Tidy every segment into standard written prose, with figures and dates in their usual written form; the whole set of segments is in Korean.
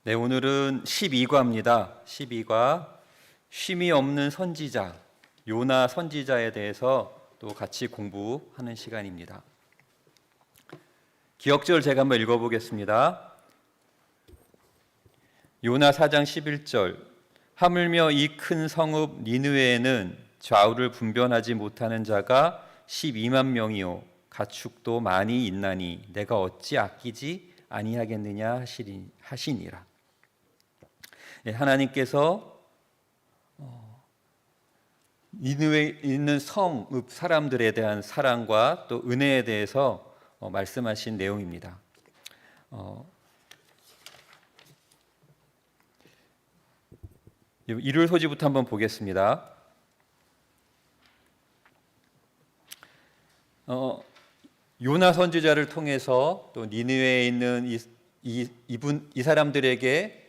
네, 오늘은 12과입니다. 12과 쉼이 없는 선지자, 요나 선지자에 대해서 또 같이 공부하는 시간입니다. 기억절 제가 한번 읽어보겠습니다. 요나 4장 11절, 하물며 이 큰 성읍 니느웨에는 좌우를 분별하지 못하는 자가 12만 명이요 가축도 많이 있나니 내가 어찌 아끼지 아니하겠느냐 하시니라. 하나님께서 니느웨에 있는 성읍 사람들에 대한 사랑과 또 은혜에 대해서 말씀하신 내용입니다. 1월 소지부터 한번 보겠습니다. 요나 선지자를 통해서 또 니느웨에 있는 이 사람들에게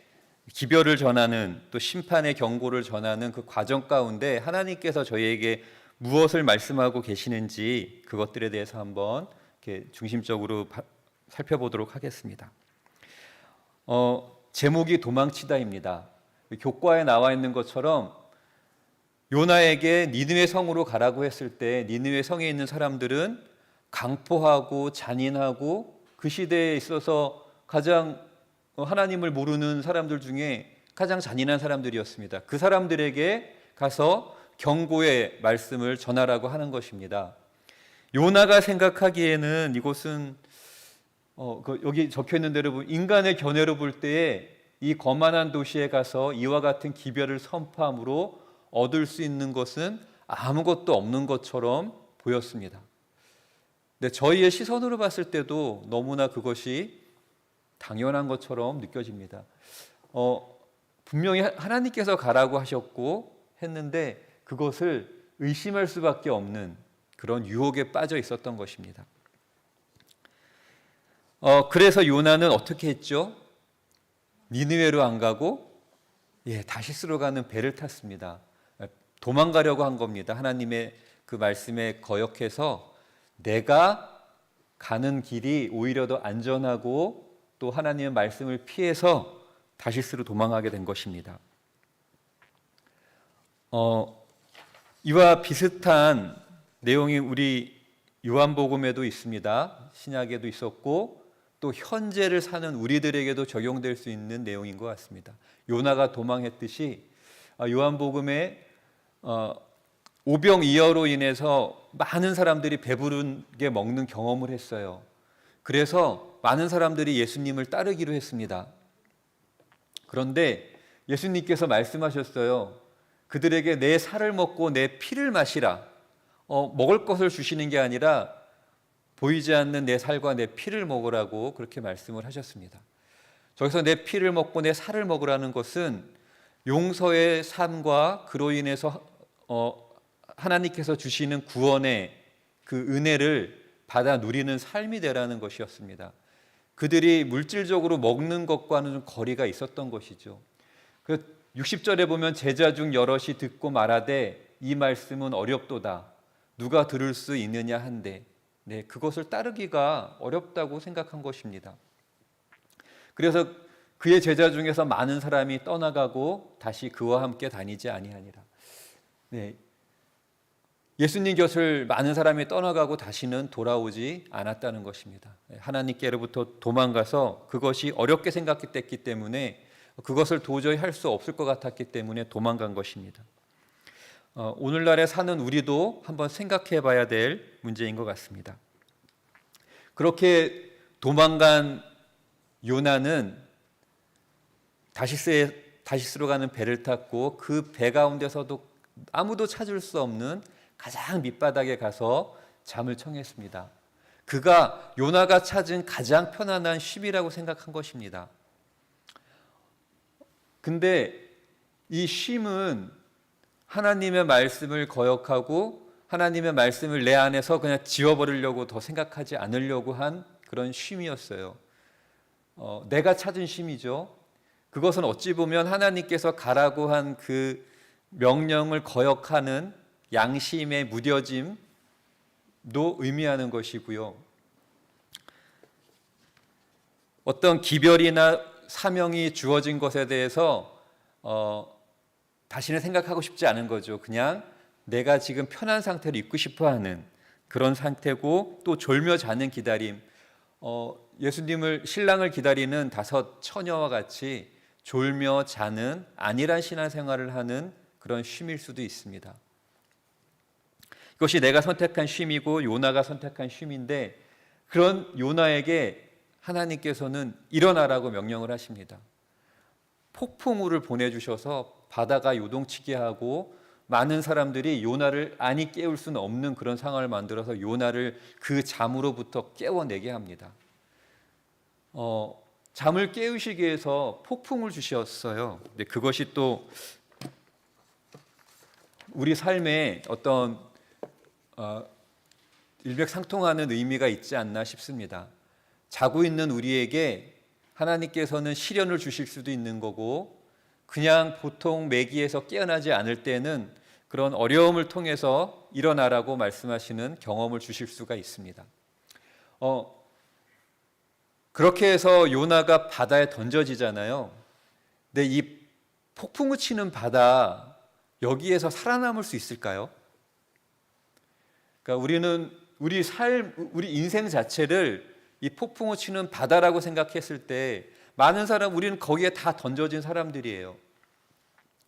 기별을 전하는 또 심판의 경고를 전하는 그 과정 가운데 하나님께서 저희에게 무엇을 말씀하고 계시는지 그것들에 대해서 한번 이렇게 중심적으로 살펴보도록 하겠습니다. 제목이 도망치다입니다. 교과에 나와 있는 것처럼 요나에게 니느웨 성으로 가라고 했을 때 니느웨 성에 있는 사람들은 강포하고 잔인하고 그 시대에 있어서 가장 하나님을 모르는 사람들 중에 가장 잔인한 사람들이었습니다. 그 사람들에게 가서 경고의 말씀을 전하라고 하는 것입니다. 요나가 생각하기에는 이곳은 여기 적혀있는 대로 인간의 견해로 볼 때에 이 거만한 도시에 가서 이와 같은 기별을 선포함으로 얻을 수 있는 것은 아무것도 없는 것처럼 보였습니다. 근데 저희의 시선으로 봤을 때도 너무나 그것이 당연한 것처럼 느껴집니다. 분명히 하나님께서 가라고 하셨고 했는데 그것을 의심할 수밖에 없는 그런 유혹에 빠져 있었던 것입니다. 그래서 요나는 어떻게 했죠? 니느웨로 안 가고 다시스로 가는 배를 탔습니다. 도망가려고 한 겁니다. 하나님의 그 말씀에 거역해서 내가 가는 길이 오히려 더 안전하고 또 하나님의 말씀을 피해서 다시스로 도망가게 된 것입니다. 이와 비슷한 내용이 우리 요한복음에도 있습니다. 신약에도 있었고 또 현재를 사는 우리들에게도 적용될 수 있는 내용인 것 같습니다. 요나가 도망했듯이 요한복음에 오병이어로 인해서 많은 사람들이 배부르게 먹는 경험을 했어요. 그래서 많은 사람들이 예수님을 따르기로 했습니다. 그런데 예수님께서 말씀하셨어요. 그들에게 내 살을 먹고 내 피를 마시라. 먹을 것을 주시는 게 아니라 보이지 않는 내 살과 내 피를 먹으라고 그렇게 말씀을 하셨습니다. 저기서 내 피를 먹고 내 살을 먹으라는 것은 용서의 삶과 그로 인해서 하나님께서 주시는 구원의 그 은혜를 받아 누리는 삶이 되라는 것이었습니다. 그들이 물질적으로 먹는 것과는 좀 거리가 있었던 것이죠. 60절에 보면 제자 중 여럿이 듣고 말하되 이 말씀은 어렵도다. 누가 들을 수 있느냐 한데 그것을 따르기가 어렵다고 생각한 것입니다. 그래서 그의 제자 중에서 많은 사람이 떠나가고 다시 그와 함께 다니지 아니하니라. 예수님 곁을 많은 사람이 떠나가고 다시는 돌아오지 않았다는 것입니다. 하나님께로부터 도망가서 그것이 어렵게 생각됐기 때문에 그것을 도저히 할 수 없을 것 같았기 때문에 도망간 것입니다. 오늘날에 사는 우리도 한번 생각해 봐야 될 문제인 것 같습니다. 그렇게 도망간 요나는 다시스로 가는 배를 탔고 그 배 가운데서도 아무도 찾을 수 없는 가장 밑바닥에 가서 잠을 청했습니다. 그가 요나가 찾은 가장 편안한 쉼이라고 생각한 것입니다. 근데 이 쉼은 하나님의 말씀을 거역하고 하나님의 말씀을 내 안에서 그냥 지워버리려고 더 생각하지 않으려고 한 그런 쉼이었어요. 내가 찾은 쉼이죠. 그것은 어찌 보면 하나님께서 가라고 한 그 명령을 거역하는 양심의 무뎌짐도 의미하는 것이고요. 어떤 기별이나 사명이 주어진 것에 대해서 다시는 생각하고 싶지 않은 거죠. 그냥 내가 지금 편한 상태로 있고 싶어하는 그런 상태고, 또 졸며 자는 기다림. 예수님을, 신랑을 기다리는 5 처녀와 같이 졸며 자는 안일한 신앙생활을 하는 그런 쉼일 수도 있습니다. 이것이 내가 선택한 쉼이고 요나가 선택한 쉼인데, 그런 요나에게 하나님께서는 일어나라고 명령을 하십니다. 폭풍우를 보내주셔서 바다가 요동치게 하고, 많은 사람들이 요나를 안이 깨울 수는 없는 그런 상황을 만들어서 요나를 그 잠으로부터 깨워내게 합니다. 잠을 깨우시기 위해서 폭풍을 주셨어요. 근데 그것이 또 우리 삶에 어떤 일맥상통하는 의미가 있지 않나 싶습니다. 자고 있는 우리에게 하나님께서는 시련을 주실 수도 있는 거고, 그냥 보통 매기에서 깨어나지 않을 때는 그런 어려움을 통해서 일어나라고 말씀하시는 경험을 주실 수가 있습니다. 그렇게 해서 요나가 바다에 던져지잖아요. 근데 이 폭풍우 치는 바다, 여기에서 살아남을 수 있을까요? 그러니까 우리는 우리 인생 자체를 이 폭풍우 치는 바다라고 생각했을 때, 많은 사람, 우리는 거기에 다 던져진 사람들이에요.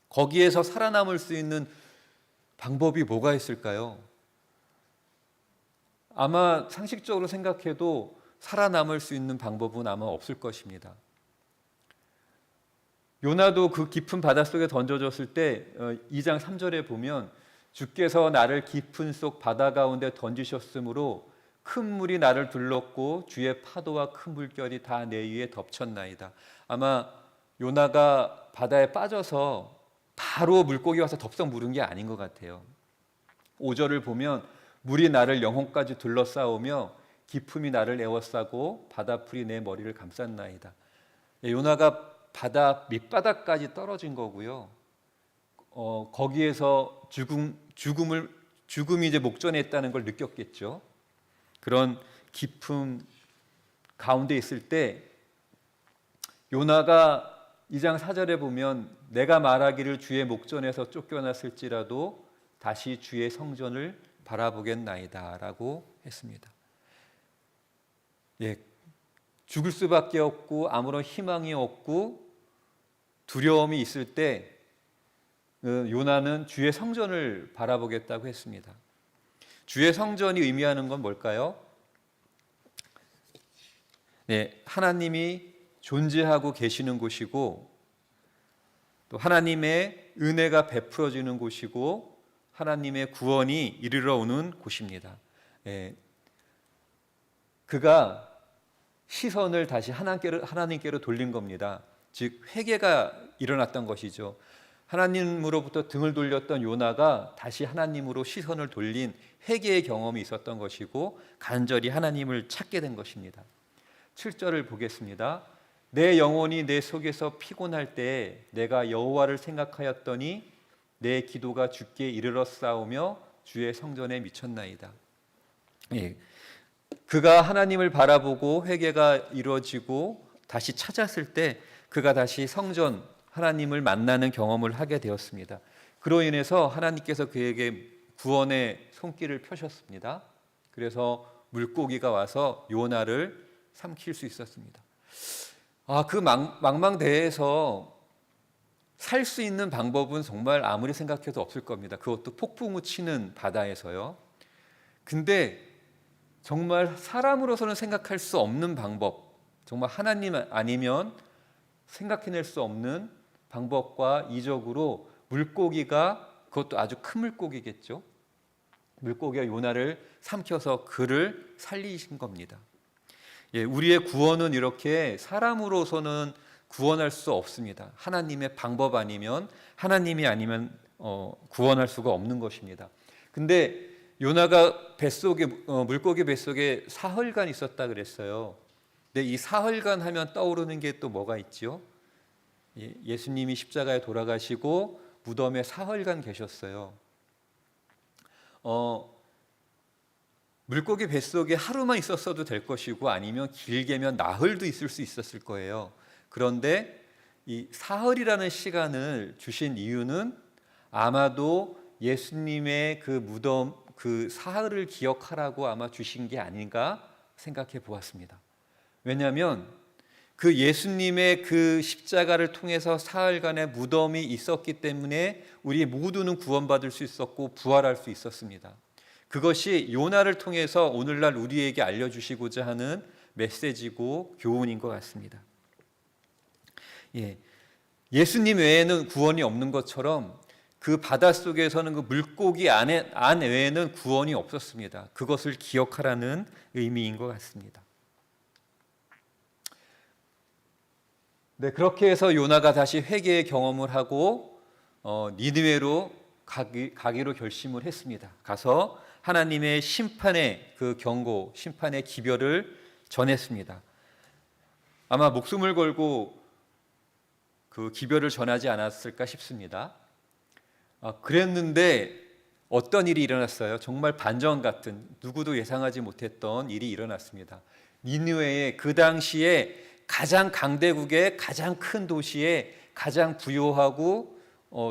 거기에서 살아남을 수 있는 방법이 뭐가 있을까요? 아마 상식적으로 생각해도 살아남을 수 있는 방법은 아마 없을 것입니다. 요나도 그 깊은 바닷속에 던져졌을 때 2장 3절에 보면, 주께서 나를 깊은 속 바다 가운데 던지셨으므로 큰 물이 나를 둘렀고 주의 파도와 큰 물결이 다 내 위에 덮쳤나이다. 아마 요나가 바다에 빠져서 바로 물고기 와서 덥석 물은 게 아닌 것 같아요. 5절을 보면, 물이 나를 영혼까지 둘러싸우며 기품이 나를 에워싸고 바다풀이 내 머리를 감쌌나이다. 요나가 바다 밑바닥까지 떨어진 거고요. 거기에서 죽음이 이제 목전에 있다는 걸 느꼈겠죠. 그런 깊음 가운데 있을 때 요나가 2장 4절에 보면, 내가 말하기를 주의 목전에서 쫓겨났을지라도 다시 주의 성전을 바라보겠나이다 라고 했습니다. 죽을 수밖에 없고 아무런 희망이 없고 두려움이 있을 때 요나는 주의 성전을 바라보겠다고 했습니다. 주의 성전이 의미하는 건 뭘까요? 하나님이 존재하고 계시는 곳이고, 또 하나님의 은혜가 베풀어지는 곳이고, 하나님의 구원이 이르러 오는 곳입니다. 그가 시선을 다시 하나님께로 돌린 겁니다. 즉 회개가 일어났던 것이죠. 하나님으로부터 등을 돌렸던 요나가 다시 하나님으로 시선을 돌린 회개의 경험이 있었던 것이고, 간절히 하나님을 찾게 된 것입니다. 7절을 보겠습니다. 내 영혼이 내 속에서 피곤할 때 내가 여호와를 생각하였더니 내 기도가 주께 이르렀사오며 주의 성전에 미쳤나이다. 그가 하나님을 바라보고 회개가 이루어지고 다시 찾았을 때 그가 다시 성전, 하나님을 만나는 경험을 하게 되었습니다. 그로 인해서 하나님께서 그에게 구원의 손길을 펴셨습니다. 그래서 물고기가 와서 요나를 삼킬 수 있었습니다. 그 망망대해에서 살 수 있는 방법은 정말 아무리 생각해도 없을 겁니다. 그것도 폭풍우 치는 바다에서요. 근데 정말 사람으로서는 생각할 수 없는 방법, 정말 하나님 아니면 생각해낼 수 없는 방법과 이적으로 물고기가, 그것도 아주 큰 물고기겠죠, 물고기가 요나를 삼켜서 그를 살리신 겁니다. 우리의 구원은 이렇게 사람으로서는 구원할 수 없습니다. 하나님의 방법 아니면, 하나님이 아니면 구원할 수가 없는 것입니다. 근데 요나가 뱃속에, 물고기 뱃속에 사흘간 있었다 그랬어요. 근데 이 사흘간 하면 떠오르는 게 또 뭐가 있지요? 예수님이 십자가에 돌아가시고 무덤에 사흘간 계셨어요. 물고기 뱃속에 하루만 있었어도 될 것이고, 아니면 길게면 나흘도 있을 수 있었을 거예요. 그런데 이 사흘이라는 시간을 주신 이유는 아마도 예수님의 그 무덤, 그 사흘을 기억하라고 아마 주신 게 아닌가 생각해 보았습니다. 왜냐하면 그 예수님의 그 십자가를 통해서 사흘간의 무덤이 있었기 때문에 우리 모두는 구원받을 수 있었고 부활할 수 있었습니다. 그것이 요나를 통해서 오늘날 우리에게 알려주시고자 하는 메시지고 교훈인 것 같습니다. 예수님 외에는 구원이 없는 것처럼 그 바닷속에서는 그 물고기 안 외에는 구원이 없었습니다. 그것을 기억하라는 의미인 것 같습니다. 네, 그렇게 해서 요나가 다시 회개의 경험을 하고 니느웨로 가기로 결심을 했습니다. 가서 하나님의 심판의 그 경고, 심판의 기별을 전했습니다. 아마 목숨을 걸고 그 기별을 전하지 않았을까 싶습니다. 그랬는데 어떤 일이 일어났어요? 정말 반전 같은, 누구도 예상하지 못했던 일이 일어났습니다. 니느웨의 그 당시에 가장 강대국의 가장 큰 도시에 가장 부유하고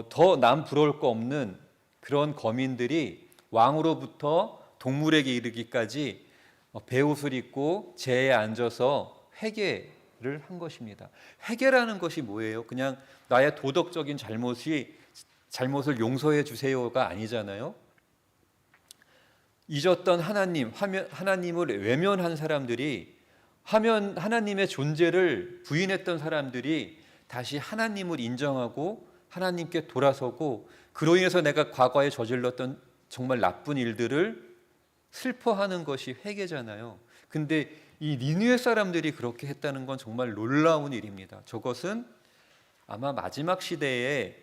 더 남부러울 거 없는 그런 거민들이 왕으로부터 동물에게 이르기까지 베옷을 입고 제에 앉아서 회개를 한 것입니다. 회개라는 것이 뭐예요? 그냥 나의 도덕적인 잘못을 용서해 주세요가 아니잖아요. 잊었던 하나님을 외면한 사람들이, 하나님의 존재를 부인했던 사람들이 다시 하나님을 인정하고 하나님께 돌아서고, 그로 인해서 내가 과거에 저질렀던 정말 나쁜 일들을 슬퍼하는 것이 회개잖아요. 근데 이 니느웨 사람들이 그렇게 했다는 건 정말 놀라운 일입니다. 저것은 아마 마지막 시대에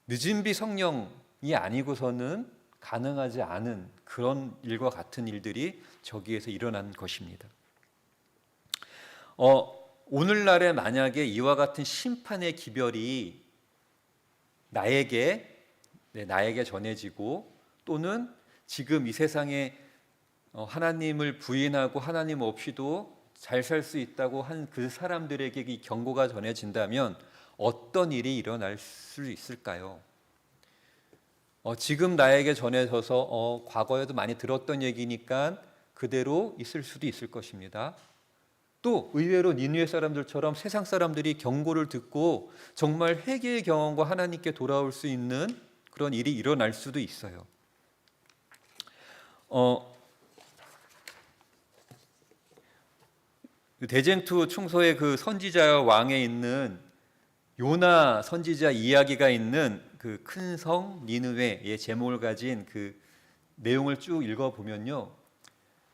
늦은 비 성령이 아니고서는 가능하지 않은 그런 일과 같은 일들이 저기에서 일어난 것입니다. 오늘날에 만약에 이와 같은 심판의 기별이 나에게 전해지고, 또는 지금 이 세상에 하나님을 부인하고 하나님 없이도 잘 살 수 있다고 한 그 사람들에게 이 경고가 전해진다면 어떤 일이 일어날 수 있을까요? 지금 나에게 전해져서 과거에도 많이 들었던 얘기니까 그대로 있을 수도 있을 것입니다. 또 의외로 니느웨 사람들처럼 세상 사람들이 경고를 듣고 정말 회개의 경험과 하나님께 돌아올 수 있는 그런 일이 일어날 수도 있어요. 대쟁투 총서의 그 선지자와 왕에 있는 요나 선지자 이야기가 있는 그 큰 성 니느웨의 제목을 가진 그 내용을 쭉 읽어보면요,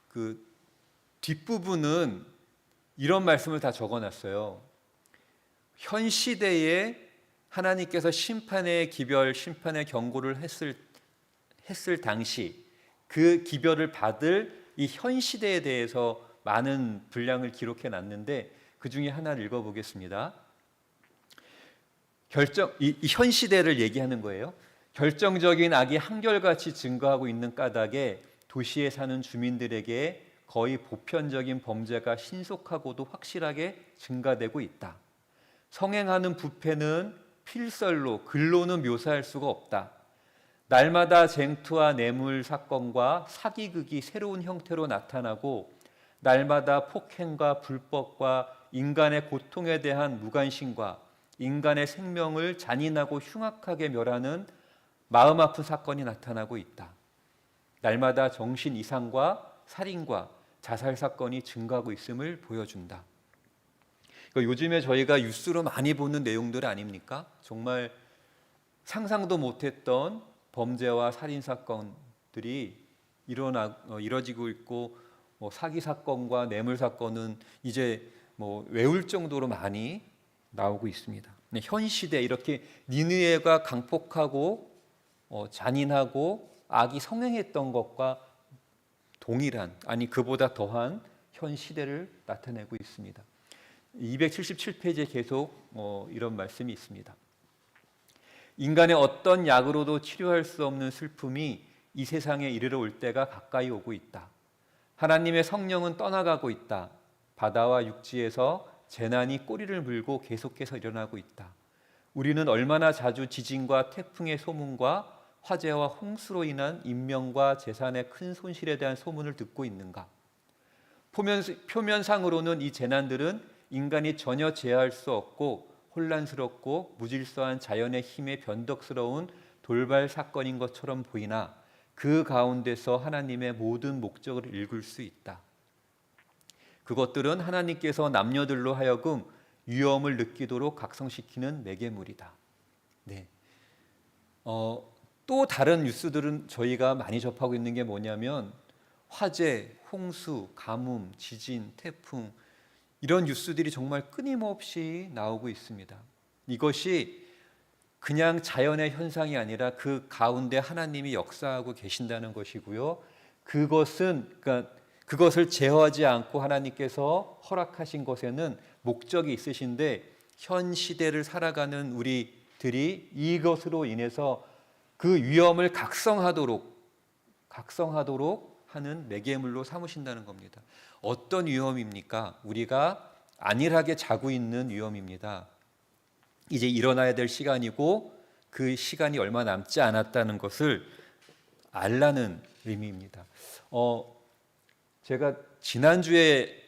그 뒷부분은 이런 말씀을 다 적어놨어요. 현 시대에 하나님께서 심판의 기별, 심판의 경고를 했을 당시 그 기별을 받을 이 현 시대에 대해서 많은 분량을 기록해 놨는데 그 중에 하나를 읽어보겠습니다. 이 현 시대를 얘기하는 거예요. 결정적인 악이 한결같이 증가하고 있는 까닭에 도시에 사는 주민들에게 거의 보편적인 범죄가 신속하고도 확실하게 증가되고 있다. 성행하는 부패는 필설로, 글로는 묘사할 수가 없다. 날마다 쟁투와 뇌물 사건과 사기극이 새로운 형태로 나타나고, 날마다 폭행과 불법과 인간의 고통에 대한 무관심과 인간의 생명을 잔인하고 흉악하게 멸하는 마음 아픈 사건이 나타나고 있다. 날마다 정신 이상과 살인과 자살 사건이 증가하고 있음을 보여준다. 요즘에 저희가 뉴스로 많이 보는 내용들 아닙니까? 정말 상상도 못했던 범죄와 살인 사건들이 이뤄지고 있고, 사기 사건과 뇌물 사건은 이제 외울 정도로 많이 나오고 있습니다. 현 시대 이렇게 니느웨가 강폭하고 잔인하고 악이 성행했던 것과 동일한, 아니 그보다 더한 현 시대를 나타내고 있습니다. 277페이지에 계속 이런 말씀이 있습니다. 인간의 어떤 약으로도 치료할 수 없는 슬픔이 이 세상에 이르러 올 때가 가까이 오고 있다. 하나님의 성령은 떠나가고 있다. 바다와 육지에서 재난이 꼬리를 물고 계속해서 일어나고 있다. 우리는 얼마나 자주 지진과 태풍의 소문과 화재와 홍수로 인한 인명과 재산의 큰 손실에 대한 소문을 듣고 있는가? 표면상으로는 이 재난들은 인간이 전혀 제어할 수 없고 혼란스럽고 무질서한 자연의 힘에 변덕스러운 돌발 사건인 것처럼 보이나 그 가운데서 하나님의 모든 목적을 읽을 수 있다. 그것들은 하나님께서 남녀들로 하여금 위험을 느끼도록 각성시키는 매개물이다. 네. 또 다른 뉴스들은 저희가 많이 접하고 있는 게 뭐냐면 화재, 홍수, 가뭄, 지진, 태풍 이런 뉴스들이 정말 끊임없이 나오고 있습니다. 이것이 그냥 자연의 현상이 아니라 그 가운데 하나님이 역사하고 계신다는 것이고요. 그것을 제어하지 않고 하나님께서 허락하신 것에는 목적이 있으신데 현 시대를 살아가는 우리들이 이것으로 인해서 그 위험을 각성하도록 하는 매개물로 삼으신다는 겁니다. 어떤 위험입니까? 우리가 안일하게 자고 있는 위험입니다. 이제 일어나야 될 시간이고 그 시간이 얼마 남지 않았다는 것을 알라는 의미입니다. 제가 지난주에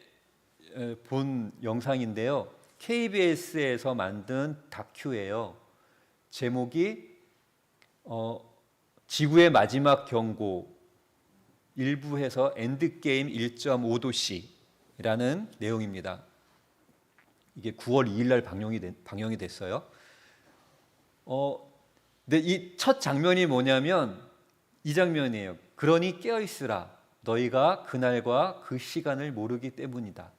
본 영상인데요. KBS에서 만든 다큐예요. 제목이 지구의 마지막 경고 일부에서 엔드게임 1.5도씨라는 내용입니다. 이게 9월 2일 날 방영이 됐어요. 근데 이 첫 장면이 뭐냐면 이 장면이에요. 그러니 깨어있으라. 너희가 그날과 그 시간을 모르기 때문이다.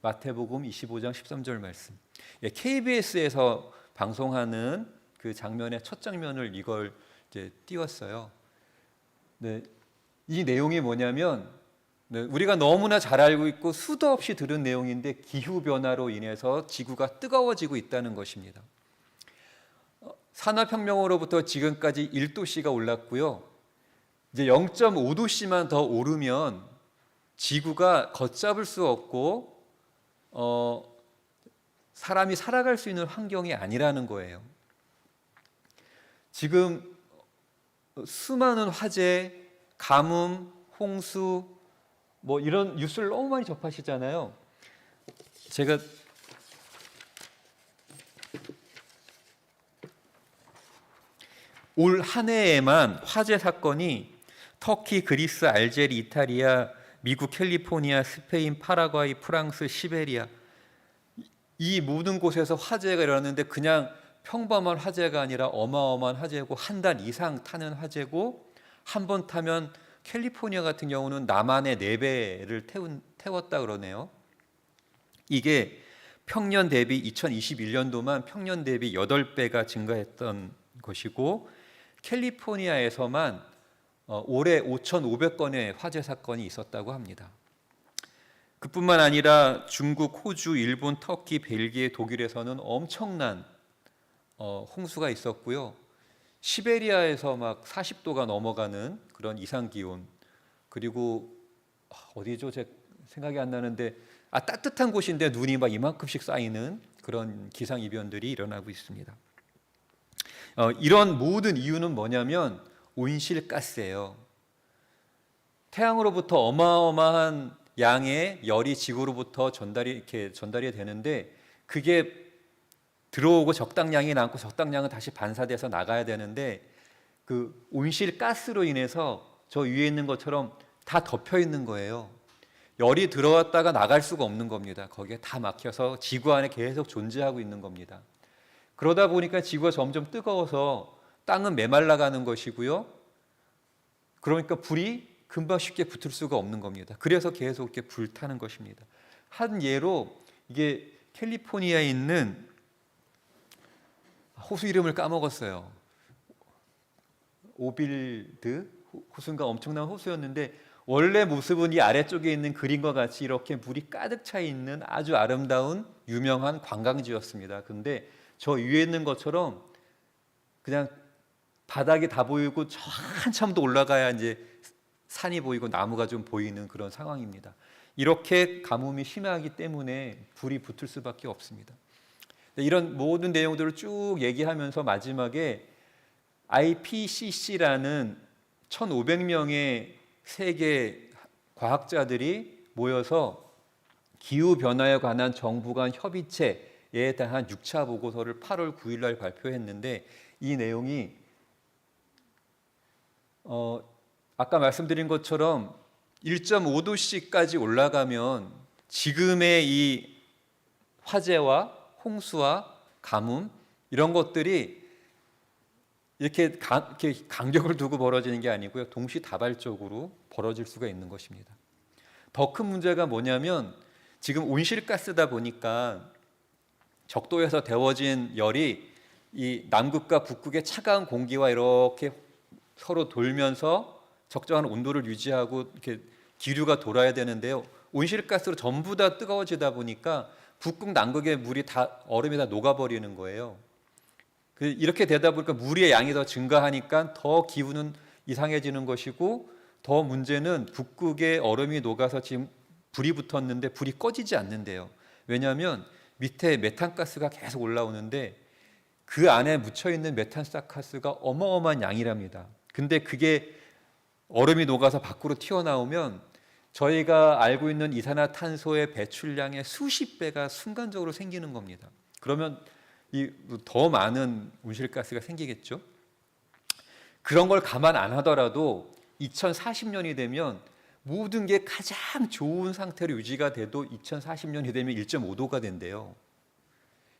마태복음 25장 13절 말씀. KBS에서 방송하는 그 장면의 첫 장면을 이걸 이제 띄웠어요. 네, 이 내용이 뭐냐면 우리가 너무나 잘 알고 있고 수도 없이 들은 내용인데 기후 변화로 인해서 지구가 뜨거워지고 있다는 것입니다. 산업혁명으로부터 지금까지 1도씨가 올랐고요. 이제 0.5도씨만 더 오르면 지구가 걷잡을 수 없고 사람이 살아갈 수 있는 환경이 아니라는 거예요. 지금 수많은 화재, 가뭄, 홍수 뭐 이런 뉴스를 너무 많이 접하시잖아요. 제가 올 한 해에만 화재 사건이 터키, 그리스, 알제리, 이탈리아, 미국, 캘리포니아, 스페인, 파라과이, 프랑스, 시베리아 이 모든 곳에서 화재가 일어났는데 그냥 평범한 화재가 아니라 어마어마한 화재고 한 달 이상 타는 화재고 한 번 타면 캘리포니아 같은 경우는 남한의 4배를 태웠다 그러네요. 이게 평년 대비 2021년도만 평년 대비 8배가 증가했던 것이고 캘리포니아에서만 올해 5,500건의 화재 사건이 있었다고 합니다. 그뿐만 아니라 중국, 호주, 일본, 터키, 벨기에, 독일에서는 엄청난 홍수가 있었고요. 시베리아에서 막 40도가 넘어가는 그런 이상 기온, 그리고 어디죠? 제 생각이 안 나는데 따뜻한 곳인데 눈이 막 이만큼씩 쌓이는 그런 기상 이변들이 일어나고 있습니다. 이런 모든 이유는 뭐냐면 온실가스예요. 태양으로부터 어마어마한 양의 열이 지구로부터 전달이 되는데 그게 들어오고 적당량이 남고 적당량은 다시 반사돼서 나가야 되는데 그 온실가스로 인해서 저 위에 있는 것처럼 다 덮여 있는 거예요. 열이 들어왔다가 나갈 수가 없는 겁니다. 거기에 다 막혀서 지구 안에 계속 존재하고 있는 겁니다. 그러다 보니까 지구가 점점 뜨거워서 땅은 메말라가는 것이고요. 그러니까 불이 금방 쉽게 붙을 수가 없는 겁니다. 그래서 계속 이렇게 불타는 것입니다. 한 예로 이게 캘리포니아에 있는 호수 이름을 까먹었어요. 오빌드 호수인가 엄청난 호수였는데 원래 모습은 이 아래쪽에 있는 그림과 같이 이렇게 물이 가득 차 있는 아주 아름다운 유명한 관광지였습니다. 그런데 저 위에 있는 것처럼 그냥 바닥이 다 보이고 저 한참 더 올라가야 이제 산이 보이고 나무가 좀 보이는 그런 상황입니다. 이렇게 가뭄이 심하기 때문에 불이 붙을 수밖에 없습니다. 이런 모든 내용들을 쭉 얘기하면서 마지막에 IPCC라는 1,500명의 세계 과학자들이 모여서 기후변화에 관한 정부 간 협의체에 대한 6차 보고서를 8월 9일 날 발표했는데, 이 내용이 아까 말씀드린 것처럼 1.5도씨까지 올라가면 지금의 이 화재와 홍수와 가뭄 이런 것들이 이렇게 간격을 두고 벌어지는 게 아니고요, 동시다발적으로 벌어질 수가 있는 것입니다. 더 큰 문제가 뭐냐면 지금 온실가스다 보니까 적도에서 데워진 열이 이 남극과 북극의 차가운 공기와 이렇게 서로 돌면서 적정한 온도를 유지하고 이렇게 기류가 돌아야 되는데요, 온실가스로 전부 다 뜨거워지다 보니까 북극 남극의 물이 다 얼음이 다 녹아버리는 거예요. 이렇게 되다 보니까 물의 양이 더 증가하니까 더 기후는 이상해지는 것이고, 더 문제는 북극의 얼음이 녹아서 지금 불이 붙었는데 불이 꺼지지 않는데요. 왜냐하면 밑에 메탄가스가 계속 올라오는데 그 안에 묻혀있는 메탄가스가 어마어마한 양이랍니다. 근데 그게 얼음이 녹아서 밖으로 튀어나오면 저희가 알고 있는 이산화탄소의 배출량의 수십 배가 순간적으로 생기는 겁니다. 그러면 더 많은 온실가스가 생기겠죠. 그런 걸 감안 안 하더라도 2040년이 되면 모든 게 가장 좋은 상태로 유지가 돼도 2040년이 되면 1.5도가 된대요.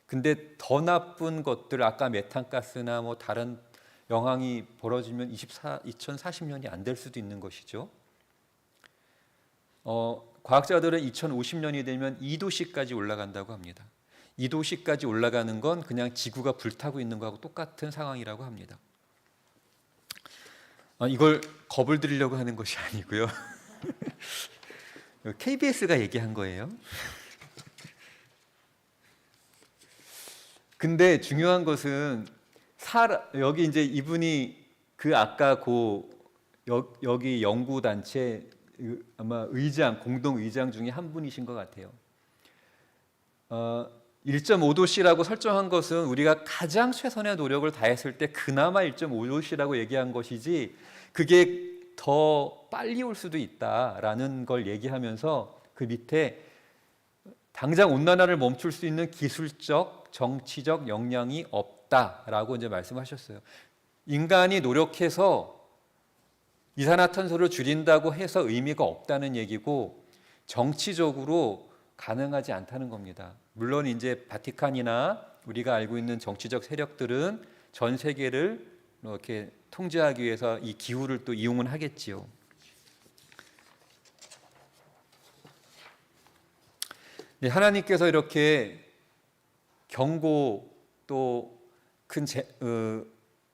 근데 더 나쁜 것들, 아까 메탄가스나 뭐 다른 영향이 벌어지면 2040년이 안 될 수도 있는 것이죠. 과학자들은 2050년이 되면 2도씨까지 올라간다고 합니다. 2도씨까지 올라가는 건 그냥 지구가 불타고 있는 거하고 똑같은 상황이라고 합니다. 이걸 겁을 드리려고 하는 것이 아니고요. KBS가 얘기한 거예요. 근데 중요한 것은 여기 이제 이분이 그 아까 여기 연구 단체 아마 공동 의장 중에 한 분이신 것 같아요. 1.5도씨라고 설정한 것은 우리가 가장 최선의 노력을 다했을 때 그나마 1.5도씨라고 얘기한 것이지, 그게 더 빨리 올 수도 있다라는 걸 얘기하면서 그 밑에 당장 온난화를 멈출 수 있는 기술적, 정치적 역량이 없다라고 이제 말씀하셨어요. 인간이 노력해서 이산화탄소를 줄인다고 해서 의미가 없다는 얘기고, 정치적으로 가능하지 않다는 겁니다. 물론 이제 바티칸이나 우리가 알고 있는 정치적 세력들은 전 세계를 이렇게 통제하기 위해서 이 기후를 또 이용은 하겠지요. 네, 하나님께서 이렇게 경고 또 큰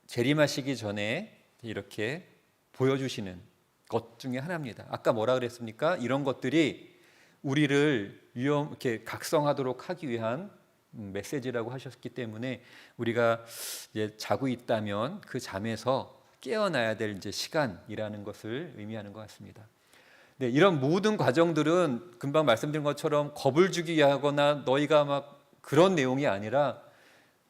재림하시기 전에 이렇게 보여주시는 것 중에 하나입니다. 아까 뭐라 그랬습니까? 이런 것들이 우리를 이렇게 각성하도록 하기 위한 메시지라고 하셨기 때문에 우리가 이제 자고 있다면 그 잠에서 깨어나야 될 이제 시간이라는 것을 의미하는 것 같습니다. 네, 이런 모든 과정들은 금방 말씀드린 것처럼 겁을 주기 하거나 너희가 막 그런 내용이 아니라,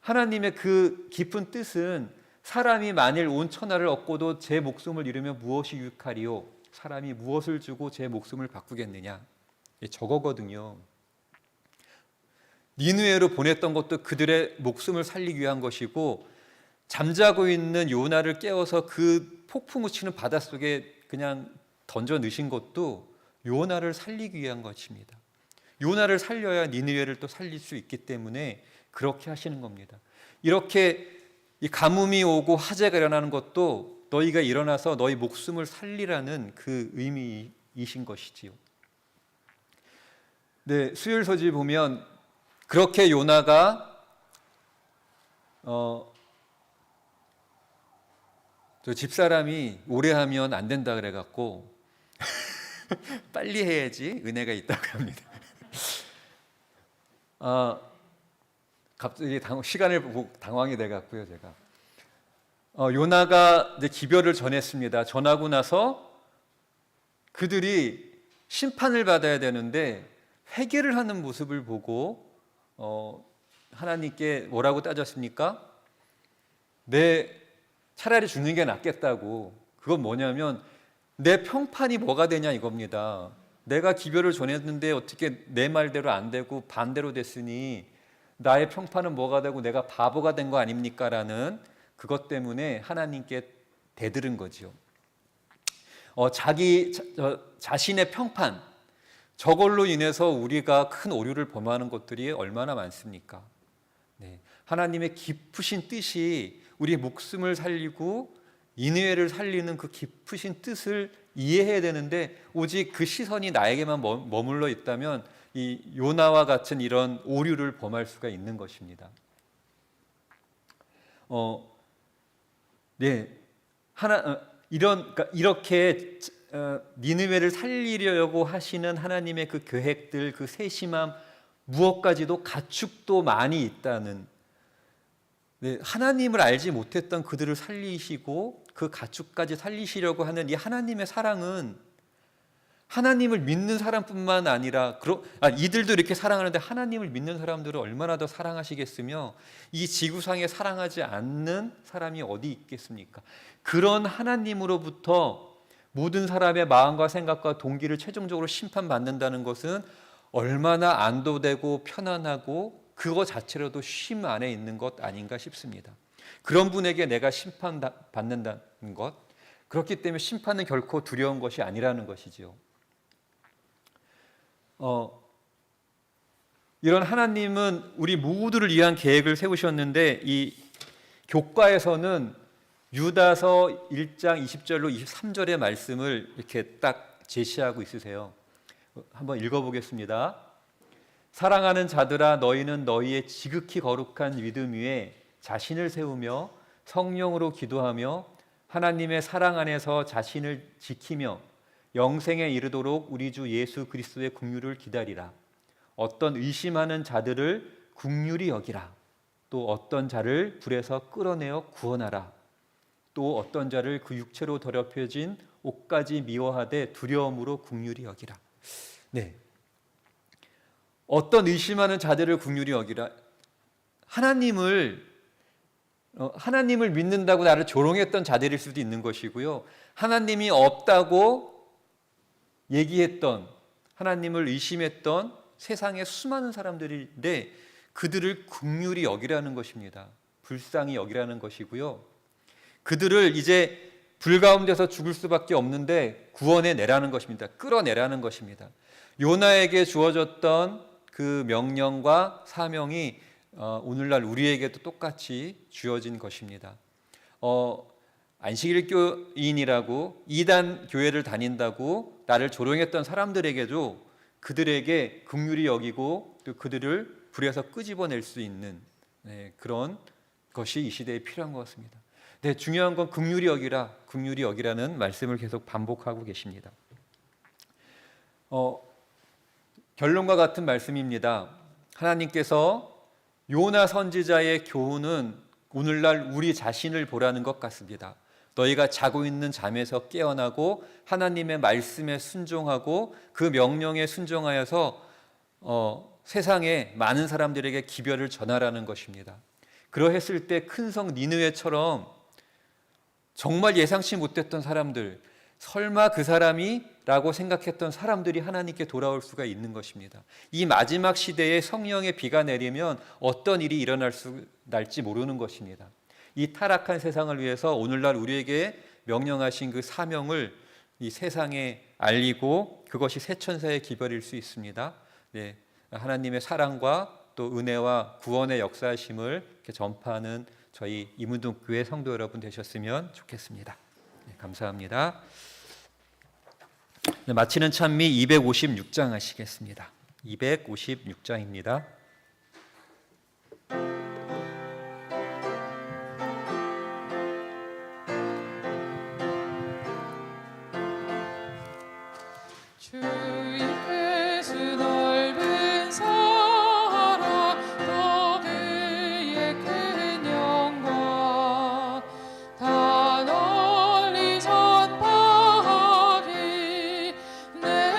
하나님의 그 깊은 뜻은 사람이 만일 온 천하를 얻고도 제 목숨을 잃으면 무엇이 유익하리요? 사람이 무엇을 주고 제 목숨을 바꾸겠느냐? 저거거든요. 니느웨로 보냈던 것도 그들의 목숨을 살리기 위한 것이고, 잠자고 있는 요나를 깨워서 그 폭풍우 치는 바닷속에 그냥 던져 넣으신 것도 요나를 살리기 위한 것입니다. 요나를 살려야 니느웨를 또 살릴 수 있기 때문에 그렇게 하시는 겁니다. 이렇게 이 가뭄이 오고 화재가 일어나는 것도 너희가 일어나서 너희 목숨을 살리라는 그 의미이신 것이지요. 네, 수요일 서지 보면 그렇게 요나가 저 집사람이 오래 하면 안 된다 그래갖고 빨리 해야지 은혜가 있다고 합니다. 갑자기 시간을 보고 당황이 돼갖고요, 제가. 요나가 이제 기별을 전했습니다. 전하고 나서 그들이 심판을 받아야 되는데 회개를 하는 모습을 보고 하나님께 뭐라고 따졌습니까? 차라리 죽는 게 낫겠다고. 그건 뭐냐면 내 평판이 뭐가 되냐 이겁니다. 내가 기별을 전했는데 어떻게 내 말대로 안 되고 반대로 됐으니 나의 평판은 뭐가 되고 내가 바보가 된 거 아닙니까? 라는 그것 때문에 하나님께 대들은 거죠. 자신의 평판, 저걸로 인해서 우리가 큰 오류를 범하는 것들이 얼마나 많습니까? 네. 하나님의 깊으신 뜻이 우리의 목숨을 살리고 인외를 살리는 그 깊으신 뜻을 이해해야 되는데 오직 그 시선이 나에게만 머물러 있다면 이 요나와 같은 이런 오류를 범할 수가 있는 것입니다. 이렇게 니느웨를 살리려고 하시는 하나님의 그 계획들, 그 세심함, 무엇까지도 가축도 많이 있다는, 하나님을 알지 못했던 그들을 살리시고 그 가축까지 살리시려고 하는 이 하나님의 사랑은 하나님을 믿는 사람뿐만 아니라 이들도 이렇게 사랑하는데 하나님을 믿는 사람들을 얼마나 더 사랑하시겠으며 이 지구상에 사랑하지 않는 사람이 어디 있겠습니까? 그런 하나님으로부터 모든 사람의 마음과 생각과 동기를 최종적으로 심판받는다는 것은 얼마나 안도되고 편안하고 그거 자체로도 쉼 안에 있는 것 아닌가 싶습니다. 그런 분에게 내가 심판받는다는 것, 그렇기 때문에 심판은 결코 두려운 것이 아니라는 것이지요. 이런 하나님은 우리 모두를 위한 계획을 세우셨는데 이 교과에서는 유다서 1장 20절로 23절의 말씀을 이렇게 딱 제시하고 있으세요. 한번 읽어보겠습니다. 사랑하는 자들아, 너희는 너희의 지극히 거룩한 믿음 위에 자신을 세우며 성령으로 기도하며 하나님의 사랑 안에서 자신을 지키며 영생에 이르도록 우리 주 예수 그리스도의 긍휼을 기다리라. 어떤 의심하는 자들을 긍휼히 여기라. 또 어떤 자를 불에서 끌어내어 구원하라. 또 어떤 자를 그 육체로 더럽혀진 옷까지 미워하되 두려움으로 긍휼히 여기라. 네. 어떤 의심하는 자들을 긍휼히 여기라. 하나님을 믿는다고 나를 조롱했던 자들일 수도 있는 것이고요. 하나님이 없다고 얘기했던, 하나님을 의심했던 세상의 수많은 사람들인데 그들을 긍휼히 여기라는 것입니다. 불쌍히 여기라는 것이고요. 그들을 이제 불 가운데서 죽을 수밖에 없는데 구원해 내라는 것입니다. 끌어내라는 것입니다. 요나에게 주어졌던 그 명령과 사명이 오늘날 우리에게도 똑같이 주어진 것입니다. 안식일 교인이라고 이단 교회를 다닌다고 나를 조롱했던 사람들에게도 그들에게 긍휼히 여기고 또 그들을 불에서 끄집어낼 수 있는 그런 것이 이 시대에 필요한 것 같습니다. 네, 중요한 건 긍휼히 여기라, 긍휼히 여기라는 말씀을 계속 반복하고 계십니다. 결론과 같은 말씀입니다. 하나님께서 요나 선지자의 교훈은 오늘날 우리 자신을 보라는 것 같습니다. 너희가 자고 있는 잠에서 깨어나고 하나님의 말씀에 순종하고 그 명령에 순종하여서 세상에 많은 사람들에게 기별을 전하라는 것입니다. 그러했을 때 큰 성 니느웨처럼 정말 예상치 못했던 사람들, 설마 그 사람이? 라고 생각했던 사람들이 하나님께 돌아올 수가 있는 것입니다. 이 마지막 시대에 성령의 비가 내리면 어떤 일이 날지 모르는 것입니다. 이 타락한 세상을 위해서 오늘날 우리에게 명령하신 그 사명을 이 세상에 알리고 그것이 새천사의 기별일 수 있습니다. 네, 하나님의 사랑과 또 은혜와 구원의 역사하심을 이렇게 전파하는 저희 이문동교회 성도 여러분 되셨으면 좋겠습니다. 네, 감사합니다. 네, 마치는 찬미 256장 하시겠습니다. 256장입니다. 다 널리 전파하리 내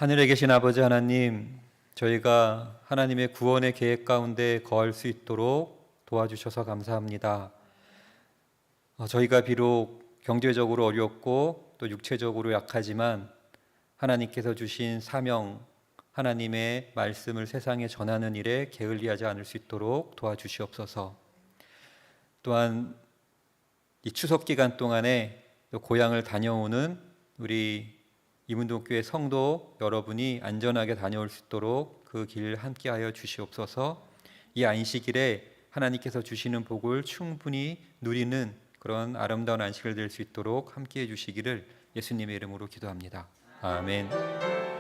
하늘에 계신 아버지 하나님, 저희가 하나님의 구원의 계획 가운데 거할 수 있도록 도와주셔서 감사합니다. 저희가 비록 경제적으로 어렵고 또 육체적으로 약하지만 하나님께서 주신 사명, 하나님의 말씀을 세상에 전하는 일에 게을리하지 않을 수 있도록 도와주시옵소서. 또한 이 추석 기간 동안에 고향을 다녀오는 우리 이문동교회 성도 여러분이 안전하게 다녀올 수 있도록 그 길 함께하여 주시옵소서. 이 안식일에 하나님께서 주시는 복을 충분히 누리는 그런 아름다운 안식을 될 수 있도록 함께해 주시기를 예수님의 이름으로 기도합니다. 아멘.